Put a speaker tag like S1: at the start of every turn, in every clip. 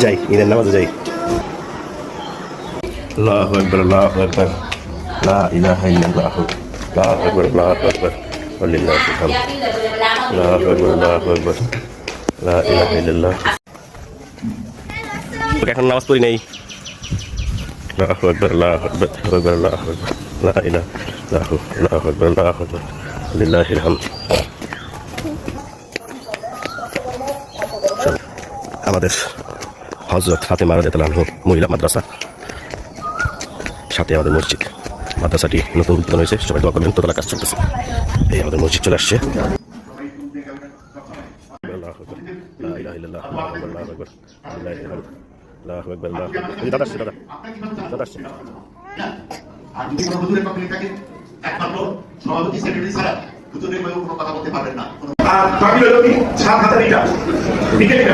S1: যাই, ঈদের নামাজে যাই। আল্লাহু আকবার, আল্লাহু আকবার, লা ইলাহা ইল্লাল্লাহ, আল্লাহু আকবার, আল্লাহু আকবার, ওয়ালিল্লাহিল হামদ, আল্লাহু আকবার, আল্লাহু আকবার, লা ইলাহা ইল্লাল্লাহ। এখন নামাজ পড়ি নাই। আল্লাহু আকবার, আল্লাহু আকবার, আল্লাহু আকবার, লা ইলাহা ইল্লাল্লাহ, আল্লাহু আকবার, আল্লাহু আকবার, ওয়ালিল্লাহিল হামদ। আমাদের হযরত ফাতেমা রাদিয়াল্লাহু আনহা মহিলা মাদ্রাসা, সাথে আমাদের মসজিদ। মাদ্রাসাটি নতুন উদ্বোধন হয়েছে, সবাই দোয়া করবেন, তোলা কাজ চলতেছে। এই আমাদের মসজিদ চলে আসছে। দাদা আসছে, দাদা দাদা আসছে।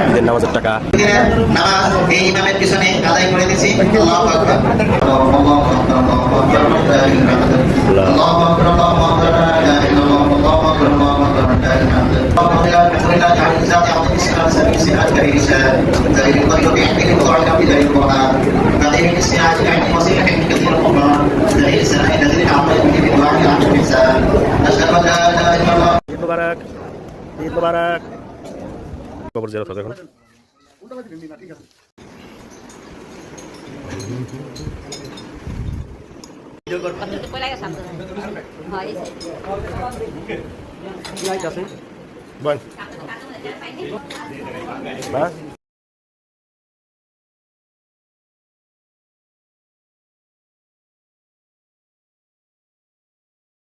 S1: ঈদের নামাজের টাকা
S2: এই ইমামের পিছনে আদায় করে দিয়েছি।
S1: ঈদ মোবারক, ঈদ মোবারক। কবর জিয়ারত হবে এখন। বল